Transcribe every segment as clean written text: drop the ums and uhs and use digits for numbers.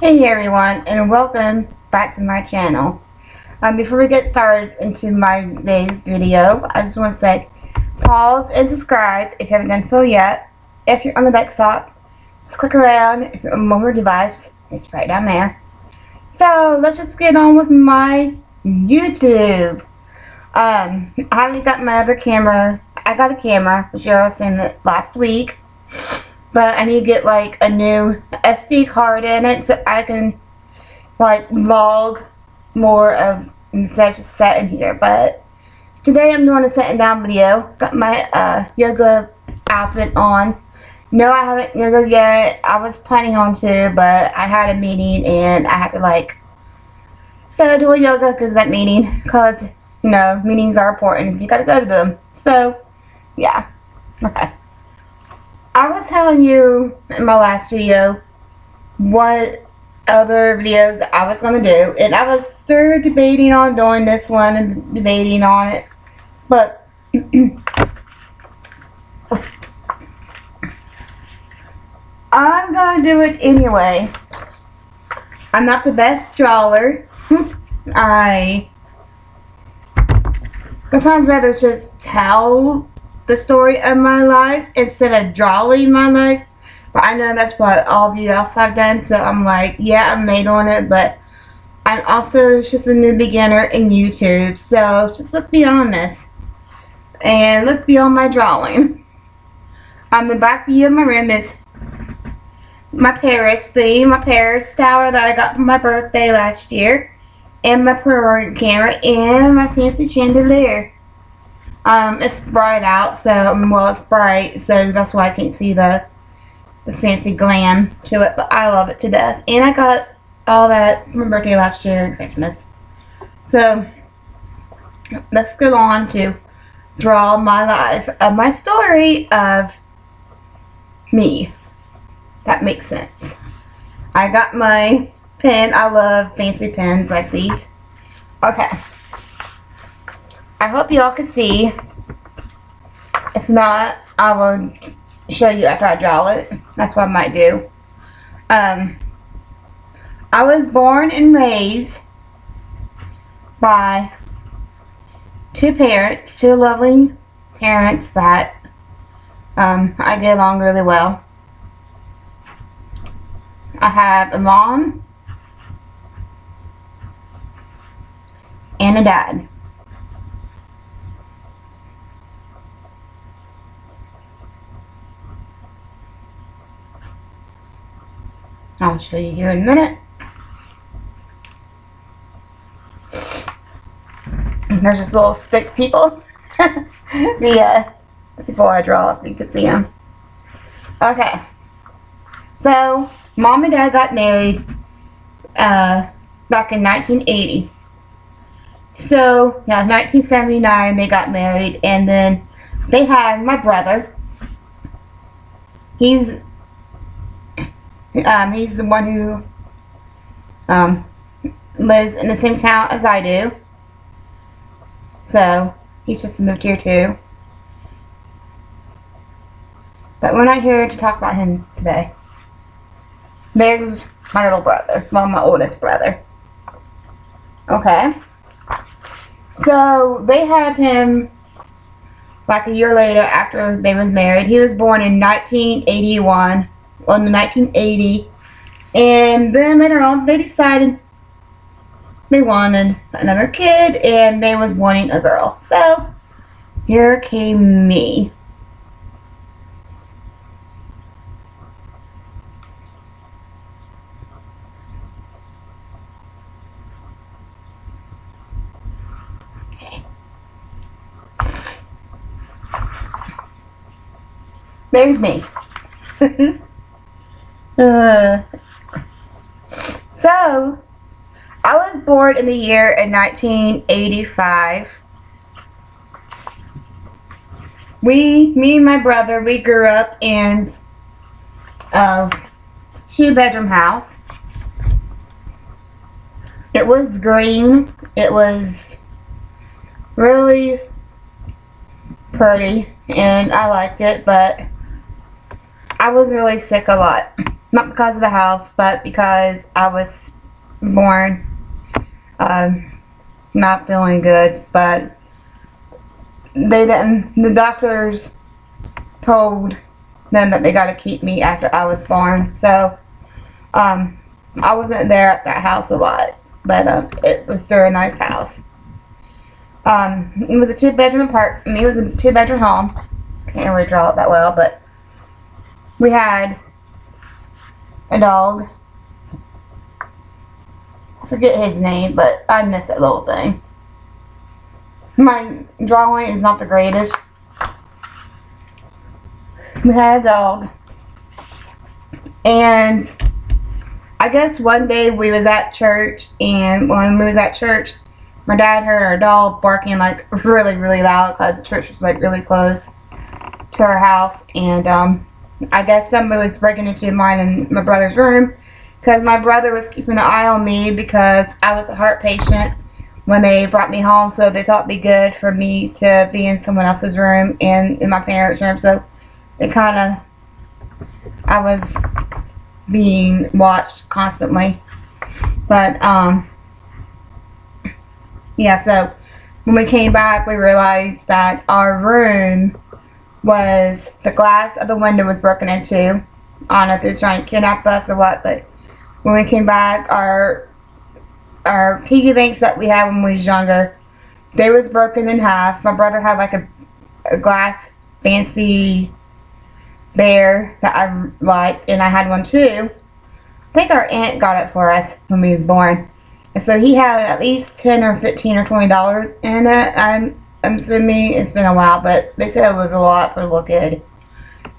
Hey everyone, and welcome back to my channel. Before we get started into my today's video, I just want to say pause and subscribe if you haven't done so yet. If you're on the desktop, just click around. If you're on a mobile device, it's right down there. So let's just get on with my YouTube. I haven't got my other camera. I got a camera, which I was saying that last week. But I need to get like a new SD card in it so I can like vlog more of such a set in here. But today I'm doing a sitting down video. Got my yoga outfit on. No, I haven't yoga yet. I was planning on to, but I had a meeting and I had to like start doing yoga because of that meeting. Because, you know, meetings are important. You gotta go to them. So, yeah. Okay. I was telling you in my last video what other videos I was going to do, and I was still debating on doing this one and debating on it, but I'm going to do it anyway. I'm not the best drawer. I sometimes rather just tell the story of my life instead of drawing my life. But I know that's what all of you else have done, so I'm like, yeah, I'm made on it, but I'm also just a new beginner in YouTube, so just look beyond this and look beyond my drawing. On the back view of my room is my Paris theme, my Paris tower that I got for my birthday last year, and my Polaroid camera, and my fancy chandelier. It's bright out, so, well, it's bright, so that's why I can't see the fancy glam to it, but I love it to death. And I got all that for my birthday last year and Christmas. So, let's go on to draw my life, my story of me. That makes sense. I got my pen. I love fancy pens like these. Okay. I hope y'all can see. If not, I will show you after I draw it. That's what I might do. I was born and raised by two lovely parents that I get along really well. I have a mom and a dad. I'll show you here in a minute. There's this little stick people. Before I draw, if you can see them. Okay. So, Mom and Dad got married back in 1980. So, yeah, 1979 they got married, and then they had my brother. He's the one who lives in the same town as I do. So, he's just moved here too. But we're not here to talk about him today. There's my little brother. Well, my oldest brother. Okay. So, they had him like a year later after they was married. He was born in 1981. Well, in 1980, and then later on they decided they wanted another kid, and they was wanting a girl. So here came me. Okay. There's me. So, I was born in the year in 1985. Me and my brother, we grew up in a 2-bedroom house. It was green. It was really pretty, and I liked it, but I was really sick a lot. Not because of the house, but because I was born not feeling good. But they didn't. The doctors told them that they got to keep me after I was born. So I wasn't there at that house a lot, but it was still a nice house. It was a 2-bedroom apartment. It was a 2-bedroom home. Can't really draw it that well, but we had a dog. I forget his name, but I miss that little thing. My drawing is not the greatest. We had a dog, and I guess one day we was at church, and when we was at church, my dad heard our dog barking like really, really loud because the church was like really close to our house, and I guess somebody was breaking into mine and my brother's room because my brother was keeping an eye on me because I was a heart patient when they brought me home, so they thought it'd be good for me to be in someone else's room and in my parents' room, so it kind of, I was being watched constantly. But yeah, so when we came back, we realized that our room was, the glass of the window was broken into. I don't know if they were trying to kidnap us or what, but when we came back, our piggy banks that we had when we was younger, they was broken in half. My brother had like a glass fancy bear that I liked, and I had one too. I think our aunt got it for us when we was born. And so he had at least $10 or $15 or $20 in it. I'm assuming it's been a while, but they said it was a lot for a little kid.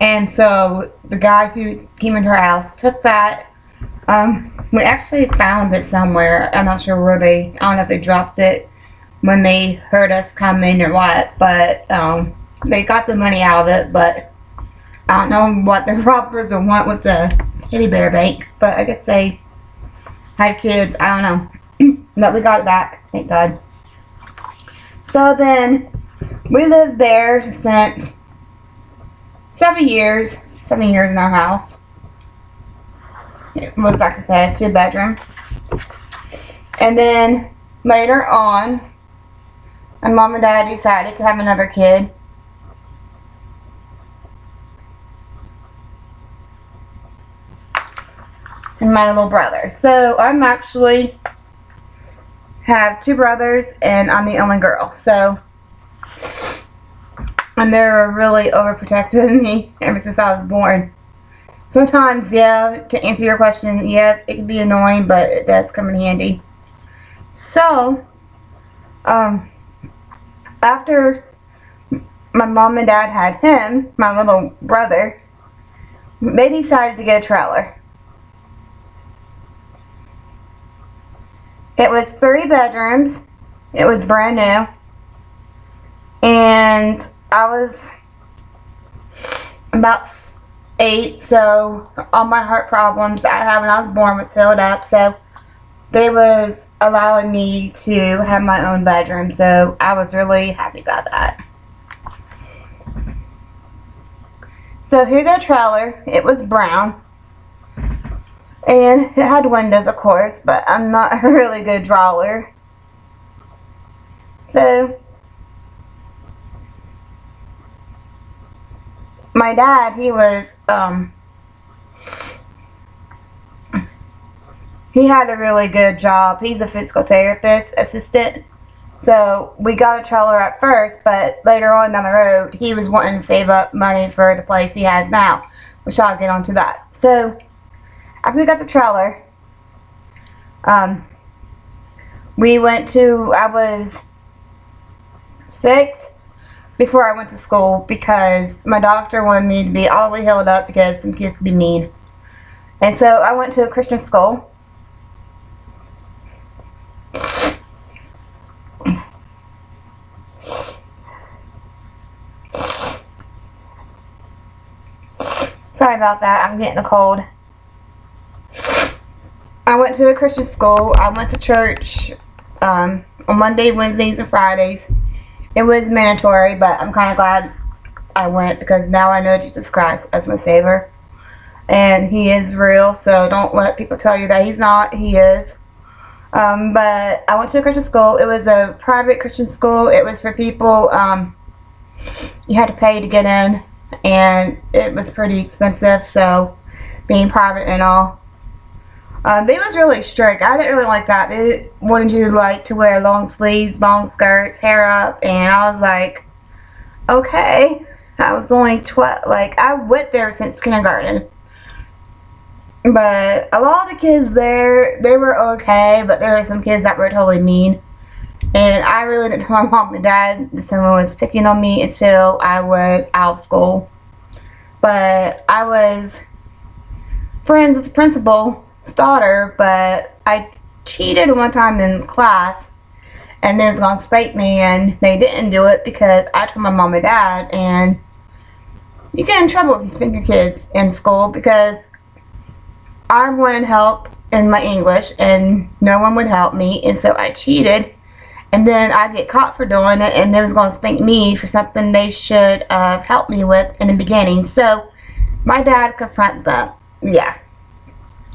And so the guy who came into our house took that. We actually found it somewhere. I'm not sure where I don't know if they dropped it when they heard us come in or what, but they got the money out of it, but I don't know what the robbers would want with the teddy bear bank, but I guess they had kids, I don't know. But we got it back, thank God. So then, we lived there since 7 years. 7 years in our house. It was, like I said, 2-bedroom. And then, later on, my mom and dad decided to have another kid. And my little brother. So I'm actually have 2 brothers and I'm the only girl. So, and they're really overprotecting me ever since I was born. Sometimes, yeah, to answer your question, yes, it can be annoying, but it does come in handy. So, after my mom and dad had him, my little brother, they decided to get a trailer. It was 3 bedrooms. It was brand new. And I was about 8, so all my heart problems that I had when I was born was filled up. So they was allowing me to have my own bedroom. So I was really happy about that. So here's our trailer. It was brown. And it had windows, of course, but I'm not a really good drawer. So, my dad, he was, he had a really good job. He's a physical therapist assistant. So, we got a trailer at first, but later on down the road, he was wanting to save up money for the place he has now, which I'll get onto that. So, after we got the trailer, we went to, I was 6 before I went to school because my doctor wanted me to be all the way healed up because some kids could be mean. And so I went to a Christian school. Sorry about that, I'm getting a cold. I went to a Christian school. I went to church on Monday, Wednesdays, and Fridays. It was mandatory, but I'm kind of glad I went because now I know Jesus Christ as my Savior. and he is real, so don't let people tell you that he's not. He is. But I went to a Christian school. It was a private Christian school. It was for people, you had to pay to get in, and it was pretty expensive, so being private and all. They was really strict. I didn't really like that. They wanted you to wear long sleeves, long skirts, hair up, and I was like, okay. I was only 12. Like, I went there since kindergarten. But a lot of the kids there, they were okay, but there were some kids that were totally mean. And I really didn't tell my mom and dad that someone was picking on me until I was out of school. But I was friends with the principal's daughter, but I cheated one time in class, and they was going to spank me, and they didn't do it because I told my mom and dad, and you get in trouble if you spank your kids in school because I wanted help in my English, and no one would help me, and so I cheated, and then I'd get caught for doing it, and they was going to spank me for something they should have helped me with in the beginning. So my dad confronted them, yeah,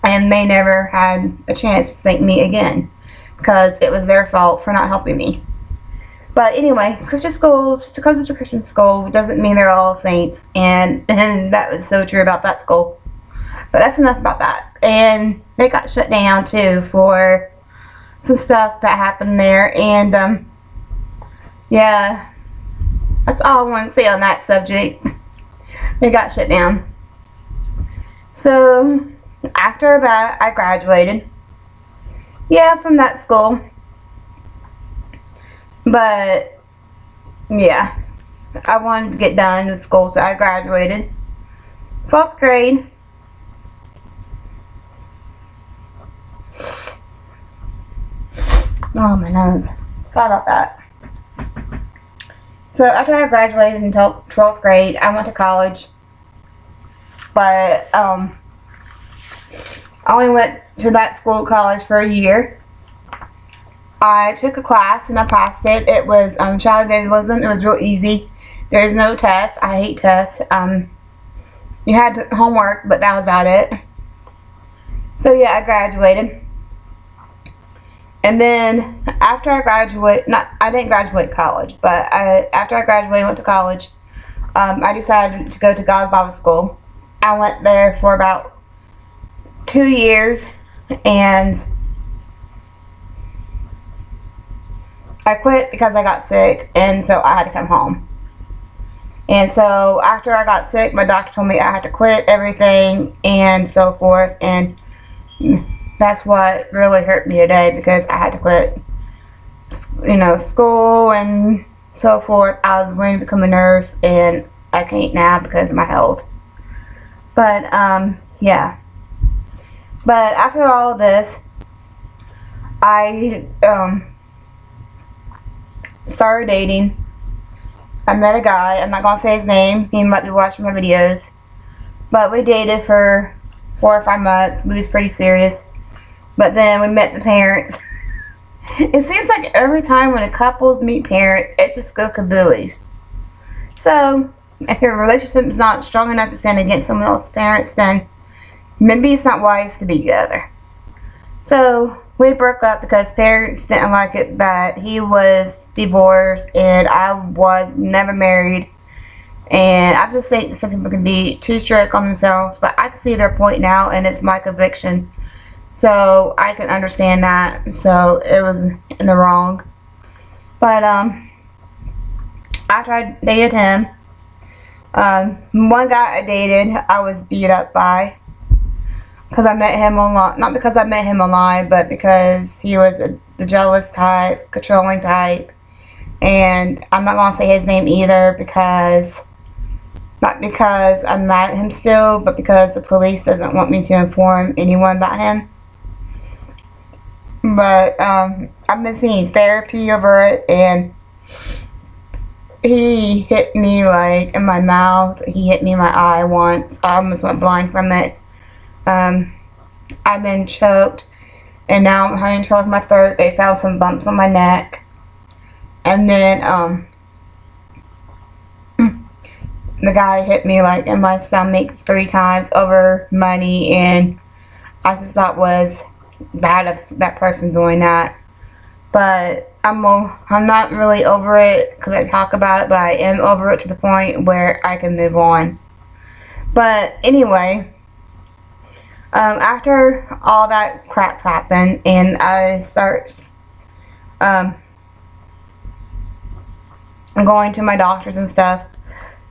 and they never had a chance to spank me again because it was their fault for not helping me. But anyway, Christian schools, just because it's a Christian school doesn't mean they're all saints, and that was so true about that school. But that's enough about that. And they got shut down too for some stuff that happened there. And yeah, that's all I want to say on that subject. They got shut down. So after that, I graduated. Yeah, from that school. But yeah, I wanted to get done with school, so I graduated. 12th grade. Oh, my nose. Sorry about that. So after I graduated in 12th grade, I went to college. But I only went to that school college for a year. I took a class and I passed it. It was child evangelism. It was real easy. There's no test. I hate tests. You had homework, but that was about it. So yeah, I graduated. And then after I graduated, I didn't graduate college, but after I graduated, went to college. I decided to go to God's Bible School. I went there for about 2 years, and I quit because I got sick, and so I had to come home. And so after I got sick, my doctor told me I had to quit everything and so forth, and that's what really hurt me today because I had to quit, school and so forth. I was going to become a nurse, and I can't now because of my health. But yeah. But after all of this, I started dating. I met a guy. I'm not gonna say his name. He might be watching my videos. But we dated for 4 or 5 months. We was pretty serious. But then we met the parents. It seems like every time when a couples meet parents, it just goes kabooey. So, if your relationship is not strong enough to stand against someone else's parents, then maybe it's not wise to be together. So, we broke up because parents didn't like it that he was divorced and I was never married. And I just think some people can be too strict on themselves, but I can see their point now, and it's my conviction. So I can understand that. So it was in the wrong. But after I dated him, one guy I dated, I was beat up by. Because I met him online. Not because I met him online, but because he was the jealous type, controlling type. And I'm not going to say his name either because... Not because I'm mad at him still, but because the police doesn't want me to inform anyone about him. But I've been seeing therapy over it, and he hit me in my mouth. He hit me in my eye once. I almost went blind from it. I've been choked, and now I'm having trouble with my throat. They found some bumps on my neck. And then the guy hit me like in my stomach 3 times over money, and I just thought was bad of that person doing that. But I'm not really over it because I talk about it, but I am over it to the point where I can move on. But anyway, after all that crap happened and I start going to my doctors and stuff,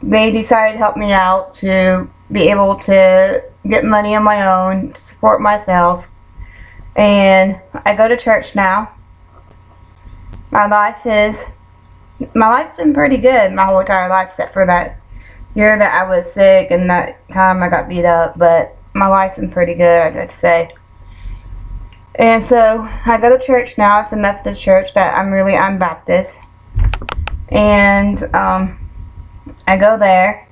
they decided to help me out to be able to get money on my own to support myself. And I go to church now. My life's been pretty good my whole entire life, except for that year that I was sick and that time I got beat up. But my life's been pretty good, I'd have to say. And so I go to church now. It's the Methodist church that I'm Baptist. And I go there.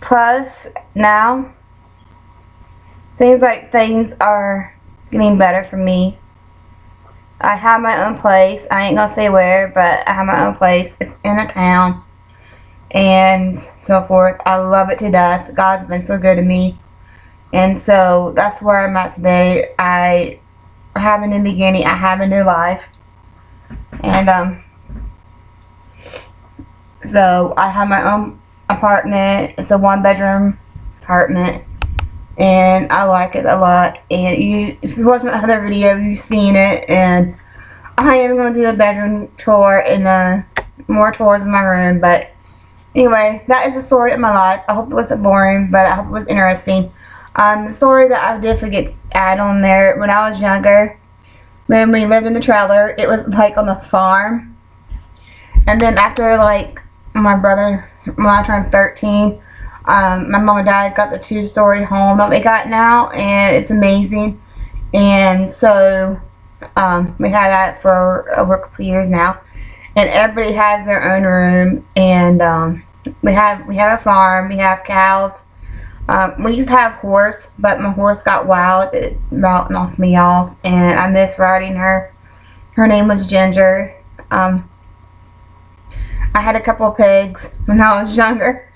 Plus, now, seems like things are getting better for me. I have my own place. I ain't gonna say where, but I have my own place. It's in a town. And so forth. I love it to death. God's been so good to me. And so that's where I'm at today. I have a new beginning. I have a new life. And so I have my own apartment. It's a 1-bedroom apartment, and I like it a lot. And if you watch my other video, you've seen it. And I am going to do a bedroom tour and more tours of my room. But anyway, that is the story of my life. I hope it wasn't boring, but I hope it was interesting. The story that I did forget to add on there, when I was younger, when we lived in the trailer, it was like on the farm. And then after like my brother, when I turned 13, my mom and dad got the 2-story home that we got now, and it's amazing. And so we had that for over a couple years now, and everybody has their own room. And we have a farm. We have cows. We used to have a horse, but my horse got wild. It about knocked me off, and I miss riding her. Her name was Ginger. I had a couple of pigs when I was younger,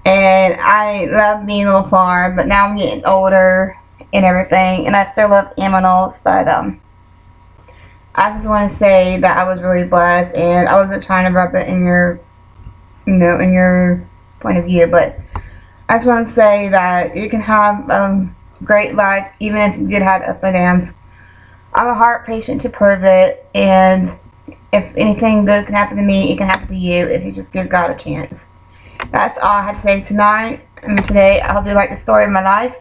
and I loved being on the farm, but now I'm getting older and everything, and I still love animals. But I just want to say that I was really blessed, and I wasn't trying to rub it in your, in your point of view, but I just want to say that you can have a great life even if you did have ups and downs. I'm a heart patient to prove it, and if anything good can happen to me, it can happen to you if you just give God a chance. That's all I had to say tonight and today. I hope you like the story of my life.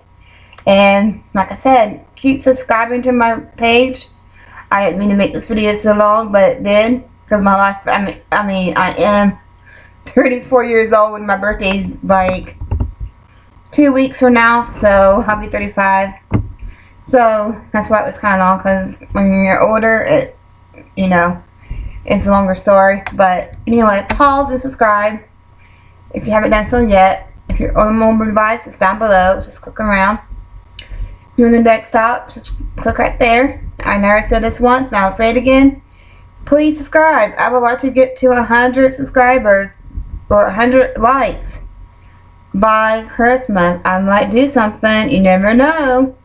And like I said, keep subscribing to my page. I didn't mean to make this video so long, but it did. Because my life, I am 34 years old and my birthday's like 2 weeks from now. So I'll be 35. So that's why it was kind of long. Because when you're older, it's a longer story. But anyway, pause and subscribe if you haven't done so yet. If you're on a mobile device, it's down below. Just click around. If you're on the desktop, just click right there. I know I said this once, and I'll say it again. Please subscribe. I would like to get to 100 subscribers or 100 likes by Christmas. I might do something. You never know.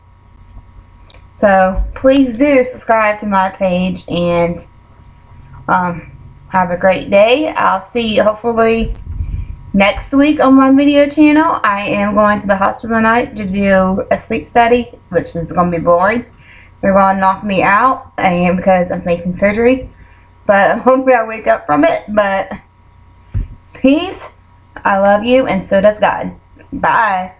So please do subscribe to my page, and have a great day. I'll see you hopefully next week on my video channel. I am going to the hospital tonight to do a sleep study, which is going to be boring. They're going to knock me out and because I'm facing surgery. But I'm hoping I wake up from it. But peace. I love you, and so does God. Bye.